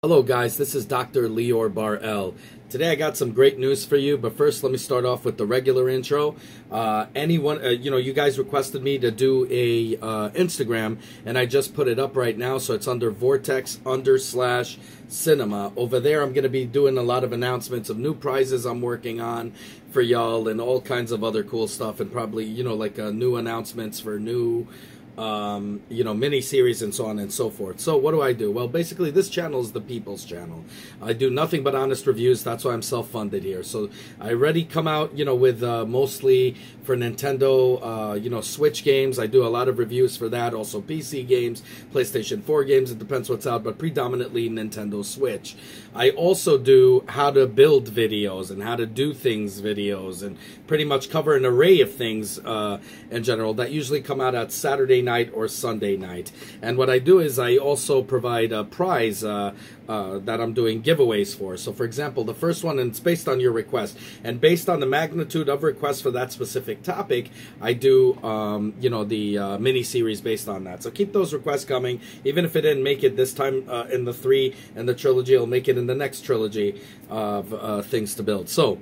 Hello guys, this is Dr. Lior Bar-El. Today I got some great news for you, but first let me start off with the regular intro. You guys requested me to do a Instagram, and I just put it up right now, so it's under Vortex_cinema. Over there I'm going to be doing a lot of announcements of new prizes I'm working on for y'all and all kinds of other cool stuff, and probably, new announcements for new mini-series and so on and so forth. So what do? Well, basically this channel is the people's channel. I do nothing but honest reviews. That's why I'm self-funded here. So I already come out, with mostly for Nintendo, Switch games. I do a lot of reviews for that. Also PC games, PlayStation 4 games. It depends what's out, but predominantly Nintendo Switch. I also do how to build videos and how to do things videos, and pretty much cover an array of things in general that usually come out at Saturday night or Sunday night. And what I do is I also provide a prize that I'm doing giveaways for. So for example, the first one, and it's based on your request, and based on the magnitude of requests for that specific topic, I do the mini series based on that. So keep those requests coming. Even if it didn't make it this time in the 3 and the trilogy, it'll make it in the next trilogy of things to build. So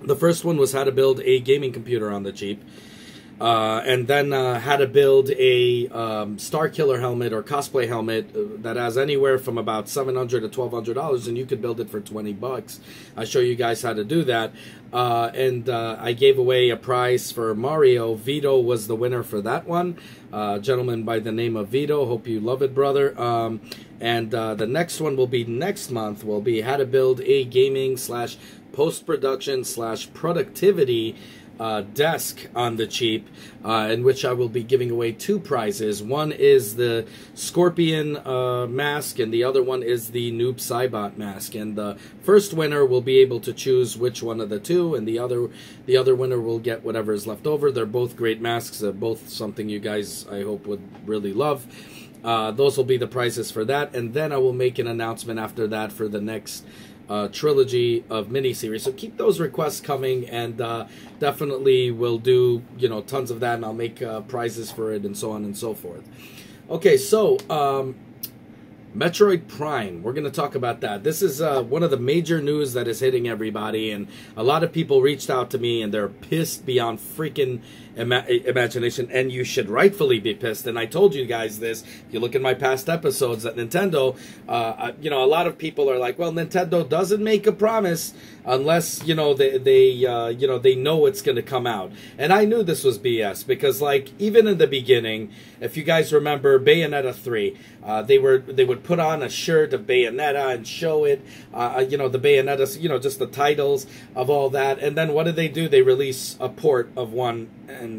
the first one was how to build a gaming computer on the cheap. And then how to build a Star Killer helmet or cosplay helmet that has anywhere from about $700 to $1,200, and you could build it for 20 bucks. I show you guys how to do that. And I gave away a prize for Mario. Vito was the winner for that one. Gentleman by the name of Vito. Hope you love it, brother. And the next one will be next month. Will be how to build a gaming / post-production / productivity desk on the cheap, in which I will be giving away 2 prizes. One is the Scorpion mask, and the other one is the Noob Saibot mask. And the first winner will be able to choose which one of the 2, and the other winner will get whatever is left over. They're both great masks. They're both something you guys, I hope, would really love. Those will be the prizes for that, and then I will make an announcement after that for the next trilogy of miniseries. So keep those requests coming, and definitely we'll do tons of that, and I'll make prizes for it and so on and so forth. Okay, so Metroid Prime, we're going to talk about that. This is one of the major news that is hitting everybody, and a lot of people reached out to me, and they're pissed beyond freaking imagination, and you should rightfully be pissed. And I told you guys this, if you look at my past episodes, that Nintendo, a lot of people are like, well, Nintendo doesn't make a promise unless, they know it's going to come out. And I knew this was BS, because, like, even in the beginning, if you guys remember Bayonetta 3, they would put on a shirt of Bayonetta and show it, the Bayonetta, just the titles of all that. And then what do? They release a port of 1 and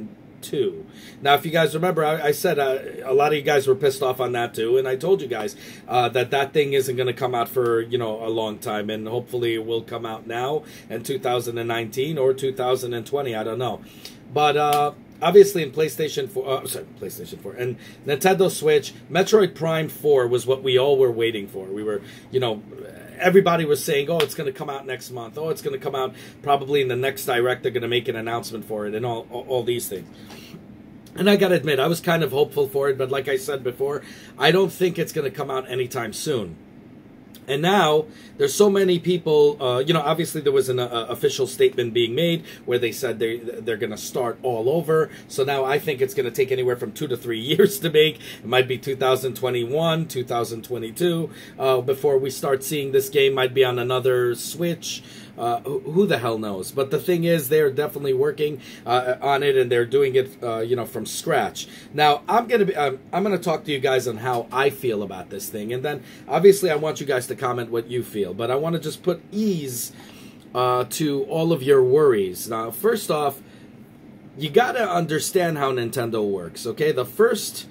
2. Now, if you guys remember, I said a lot of you guys were pissed off on that too, and I told you guys that thing isn't going to come out for, a long time, and hopefully it will come out now in 2019 or 2020, I don't know. But obviously in PlayStation 4, and Nintendo Switch, Metroid Prime 4 was what we all were waiting for. We were, everybody was saying, oh, it's going to come out next month. Oh, it's going to come out probably in the next Direct. They're going to make an announcement for it, and all these things. And I got to admit, I was kind of hopeful for it, but like I said before, I don't think it's going to come out anytime soon. And now, there's so many people, obviously there was an official statement being made where they said they're going to start all over. So now I think it's going to take anywhere from 2 to 3 years to make. It might be 2021, 2022, before we start seeing this game. Might be on another Switch. Who the hell knows? But the thing is, they're definitely working on it, and they're doing it, from scratch. Now, I'm gonna talk to you guys on how I feel about this thing, and then obviously I want you guys to comment what you feel. But I want to just put ease to all of your worries. Now, first off, you gotta understand how Nintendo works. Okay, the first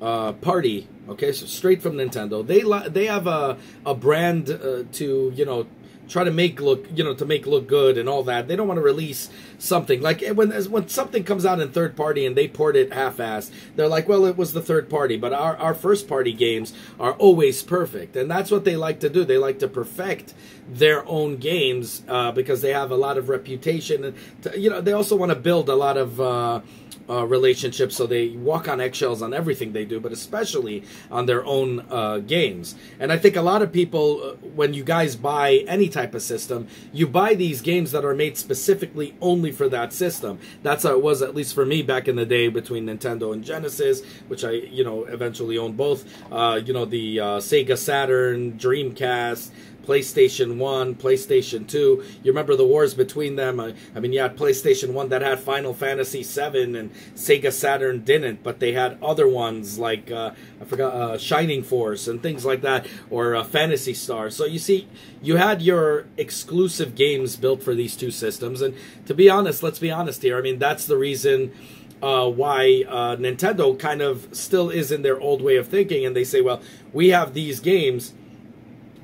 party. Okay, so straight from Nintendo, they have a brand to try to make look, to make look good and all that. They don't want to release something like when something comes out in third party and they port it half-assed. They're like, well, it was the third party, but our first party games are always perfect, and that's what they like to do. They like to perfect their own games because they have a lot of reputation, and they also want to build a lot of relationships, so they walk on eggshells on everything they do, but especially on their own games. And I think a lot of people, when you guys buy any type of system, you buy these games that are made specifically only for that system. That's how it was, at least for me, back in the day between Nintendo and Genesis, which I, eventually owned both. The Sega Saturn, Dreamcast, PlayStation 1, PlayStation 2. You remember the wars between them. I mean, you had PlayStation 1 that had Final Fantasy 7 and Sega Saturn didn't, but they had other ones like, I forgot, Shining Force and things like that, or Phantasy Star. So you see, you had your exclusive games built for these two systems. And to be honest, let's be honest here, I mean, that's the reason why Nintendo kind of still is in their old way of thinking, and they say, well, we have these games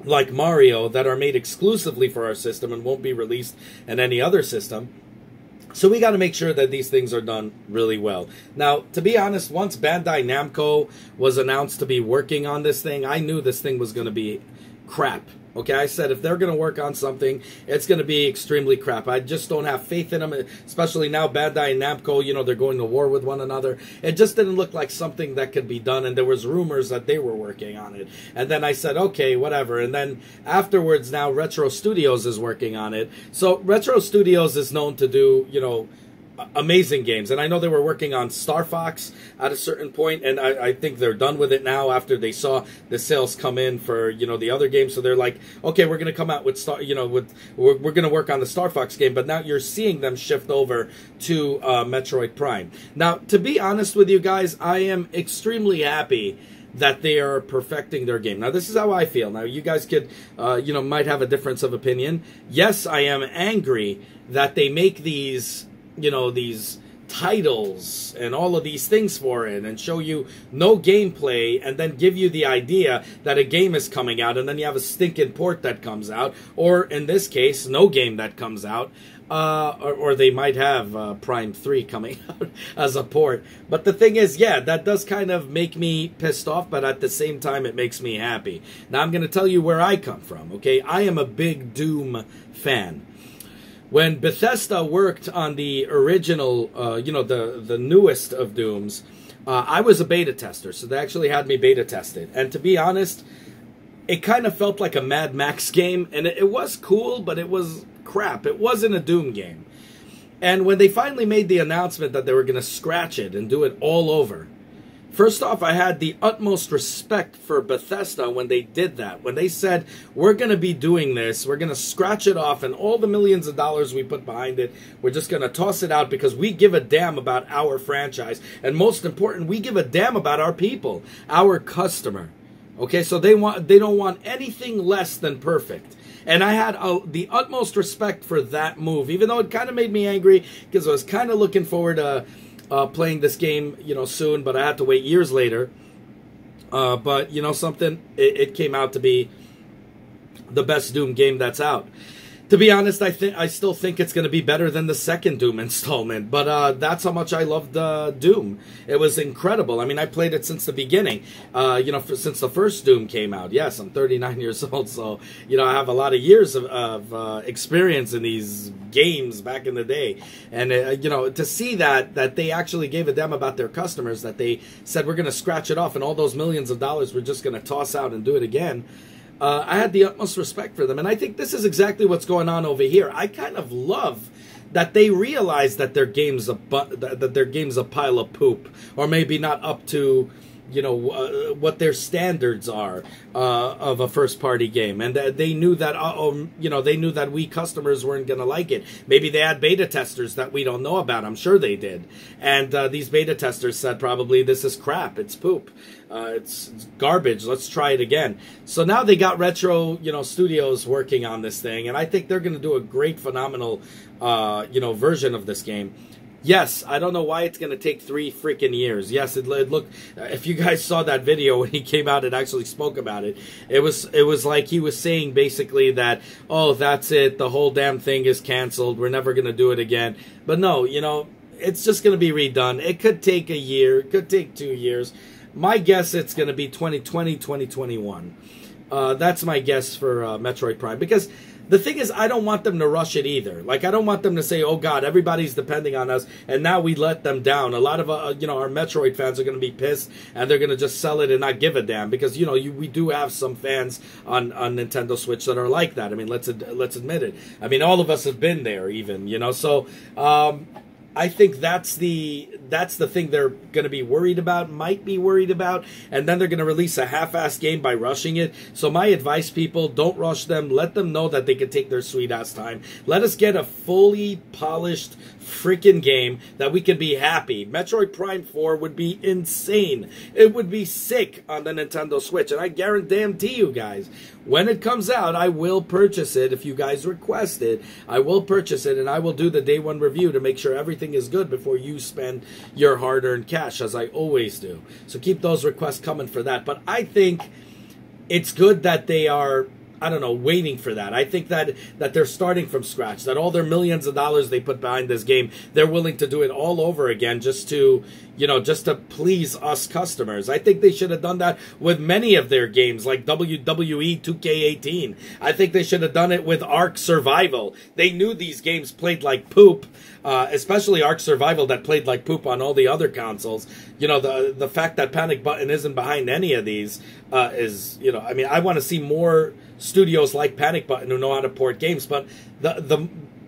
like Mario that are made exclusively for our system and won't be released in any other system. So we got to make sure that these things are done really well. Now, to be honest, once Bandai Namco was announced to be working on this thing, I knew this thing was going to be crap. Okay, I said if they're going to work on something, it's going to be extremely crap. I just don't have faith in them, especially now Bandai and Namco, they're going to war with one another. It just didn't look like something that could be done, and there was rumors that they were working on it. And then I said, okay, whatever. And then afterwards, now Retro Studios is working on it. So Retro Studios is known to do, amazing games, and I know they were working on Star Fox at a certain point, and I think they're done with it now after they saw the sales come in for the other games. So they're like, okay, we're gonna come out with we're gonna work on the Star Fox game, but now you're seeing them shift over to Metroid Prime. Now, to be honest with you guys, I am extremely happy that they are perfecting their game. Now, this is how I feel. Now, you guys could, might have a difference of opinion. Yes, I am angry that they make these these titles and all of these things for it and show you no gameplay and then give you the idea that a game is coming out, and then you have a stinking port that comes out, or in this case, no game that comes out, or they might have Prime 3 coming out as a port. But the thing is, yeah, that does kind of make me pissed off, but at the same time, it makes me happy. Now, I'm going to tell you where I come from, okay? I am a big Doom fan. When Bethesda worked on the original, the newest of Dooms, I was a beta tester, so they actually had me beta tested. And to be honest, it kind of felt like a Mad Max game, and it was cool, but it was crap. It wasn't a Doom game. And when they finally made the announcement that they were going to scratch it and do it all over, first off, I had the utmost respect for Bethesda when they did that. When they said, we're going to be doing this, we're going to scratch it off, and all the millions of dollars we put behind it, we're just going to toss it out because we give a damn about our franchise. And most important, we give a damn about our people, our customer. Okay, so they don't want anything less than perfect. And I had the utmost respect for that move, even though it kind of made me angry because I was kind of looking forward to playing this game, soon, but I had to wait years later. But something, it came out to be the best Doom game that's out. To be honest, I still think it's going to be better than the second Doom installment, but that's how much I loved Doom. It was incredible. I mean, I played it since the beginning, since the first Doom came out. Yes, I'm 39 years old, so, I have a lot of years of experience in these games back in the day. And, to see that they actually gave a damn about their customers, that they said, we're going to scratch it off, and all those millions of dollars we're just going to toss out and do it again. I had the utmost respect for them, and I think this is exactly what's going on over here. I kind of love that they realize that their game's a pile of poop, or maybe not up to what their standards are of a first-party game, and they knew that they knew that we customers weren't going to like it. Maybe they had beta testers that we don't know about. I'm sure they did, and these beta testers said probably this is crap, it's poop, it's garbage. Let's try it again. So now they got Retro Studios working on this thing, and I think they're going to do a great, phenomenal version of this game. Yes, I don't know why it's going to take 3 freaking years. Yes, it look. If you guys saw that video when he came out and actually spoke about it, it was like he was saying basically that, oh, that's it, the whole damn thing is canceled. We're never going to do it again. But no, you know, it's just going to be redone. It could take a year, it could take 2 years. My guess it's going to be 2020, 2021. That's my guess for Metroid Prime, because the thing is, I don't want them to rush it either. Like, I don't want them to say, oh, God, everybody's depending on us, and now we let them down. A lot of, you know, our Metroid fans are going to be pissed, and they're going to just sell it and not give a damn. Because, you know, we do have some fans on Nintendo Switch that are like that. I mean, let's admit it. I mean, all of us have been there even, you know. So, I think that's the thing they're going to be worried about, might be worried about, and then they're going to release a half-assed game by rushing it. So my advice, people, don't rush them. Let them know that they can take their sweet-ass time. Let us get a fully polished freaking game that we can be happy. Metroid Prime 4 would be insane. It would be sick on the Nintendo Switch, and I guarantee you guys, when it comes out, I will purchase it. If you guys request it, I will purchase it, and I will do the day one review to make sure everything is good before you spend your hard-earned cash, as I always do. So keep those requests coming for that. But I think it's good that they are, I don't know, waiting for that. I think that they're starting from scratch, that all their millions of dollars they put behind this game, they're willing to do it all over again just to, you know, just to please us customers. I think they should have done that with many of their games, like WWE 2K18. I think they should have done it with Ark Survival. They knew these games played like poop, especially Ark Survival that played like poop on all the other consoles. You know, the fact that Panic Button isn't behind any of these is, you know, I mean, I want to see more studios like Panic Button who know how to port games, but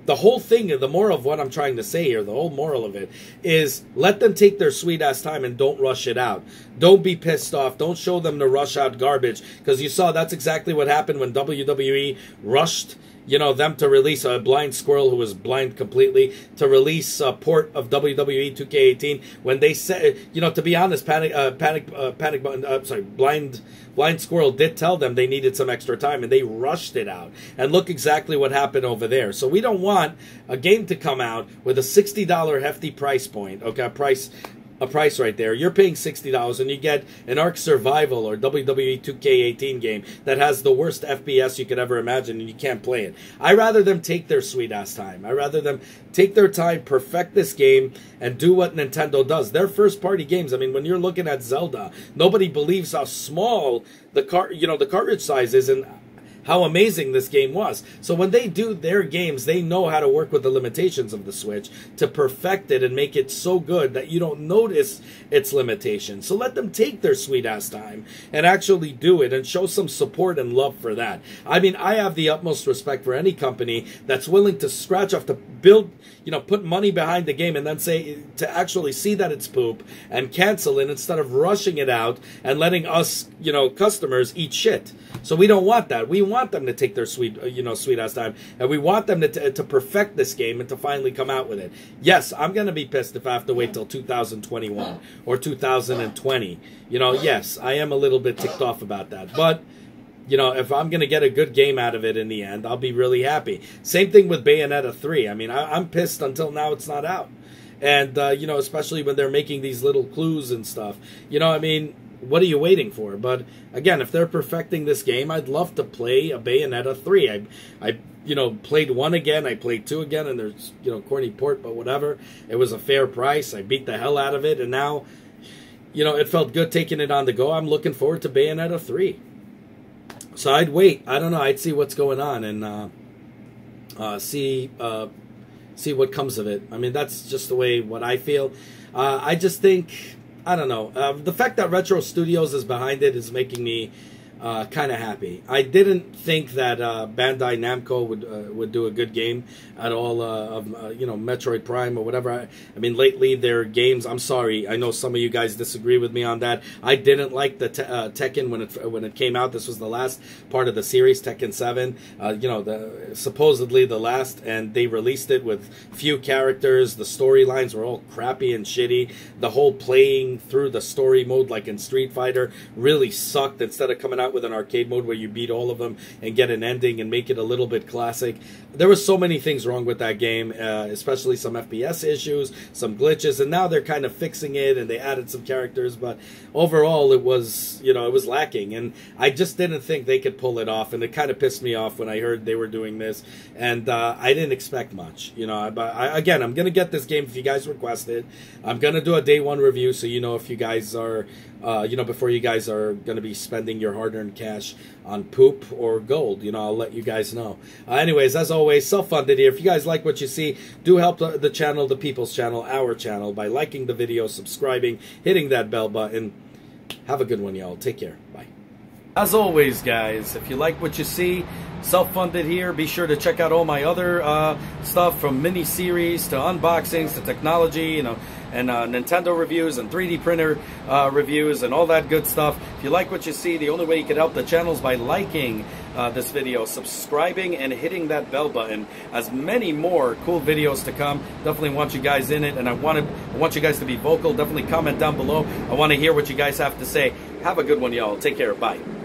the whole thing, the moral of what I'm trying to say here, the whole moral of it is let them take their sweet-ass time and don't rush it out. Don't be pissed off. Don't show them to rush out garbage, because you saw that's exactly what happened when WWE rushed, you know, them to release a blind squirrel who was blind completely, to release a port of WWE 2K18 when they said, you know, to be honest, Blind Squirrel did tell them they needed some extra time, and they rushed it out. And look exactly what happened over there. So we don't want a game to come out with a $60 hefty price point, okay, a price right there. You're paying $60 and you get an Ark Survival or WWE 2K18 game that has the worst FPS you could ever imagine, and you can't play it. I'd rather them take their sweet-ass time. I'd rather them take their time, perfect this game, and do what Nintendo does. Their first-party games, I mean, when you're looking at Zelda, nobody believes how small the cartridge size is, and how amazing this game was. So when they do their games, they know how to work with the limitations of the Switch to perfect it and make it so good that you don't notice its limitations. So let them take their sweet-ass time and actually do it and show some support and love for that. I mean, I have the utmost respect for any company that's willing to scratch off, to build, you know, put money behind the game and then say, to actually see that it's poop and cancel it instead of rushing it out and letting us, you know, customers eat shit. So we don't want that. We want them to take their sweet-ass time, and we want them to perfect this game and to finally come out with it. Yes, I'm going to be pissed if I have to wait till 2021 or 2020. You know, yes, I am a little bit ticked off about that. But, you know, if I'm going to get a good game out of it in the end, I'll be really happy. Same thing with Bayonetta 3. I mean, I'm pissed until now it's not out. And, you know, especially when they're making these little clues and stuff. You know, I mean, what are you waiting for? But again, if they're perfecting this game, I'd love to play a Bayonetta 3. I you know, played 1 again, I played 2 again, and there's, you know, corny port, but whatever. It was a fair price. I beat the hell out of it, and now, you know, it felt good taking it on the go. I'm looking forward to Bayonetta 3. So I'd wait. I don't know. I'd see what's going on and see what comes of it. I mean, that's just the way what I feel. I just think, I don't know. The fact that Retro Studios is behind it is making me kind of happy. I didn't think that Bandai Namco would do a good game at all of you know, Metroid Prime or whatever. I mean, lately their games, I'm sorry, I know some of you guys disagree with me on that. I didn't like the Tekken when it came out. This was the last part of the series, Tekken 7. You know, supposedly the last, and they released it with few characters. The storylines were all crappy and shitty. The whole playing through the story mode like in Street Fighter really sucked. Instead of coming out that with an arcade mode where you beat all of them and get an ending and make it a little bit classic. There were so many things wrong with that game, especially some FPS issues, some glitches, and now they're kind of fixing it and they added some characters, but overall it was, you know, it was lacking, and I just didn't think they could pull it off, and it kind of pissed me off when I heard they were doing this, and I didn't expect much, you know. Again, I'm going to get this game if you guys request it. I'm going to do a day one review, so you know if you guys are, you know, before you guys are going to be spending your hard-earned cash on poop or gold, you know, I'll let you guys know. Anyways, as always, self-funded here. If you guys like what you see, do help the channel, the people's channel, our channel, by liking the video, subscribing, hitting that bell button. Have a good one, y'all. Take care. Bye. As always, guys, if you like what you see, self-funded here, be sure to check out all my other stuff, from mini-series to unboxings to technology, you know, and Nintendo reviews and 3D printer reviews and all that good stuff. If you like what you see, the only way you can help the channel is by liking this video, subscribing, and hitting that bell button. As many more cool videos to come. Definitely want you guys in it, and I want you guys to be vocal. Definitely comment down below. I want to hear what you guys have to say. Have a good one, y'all. Take care. Bye.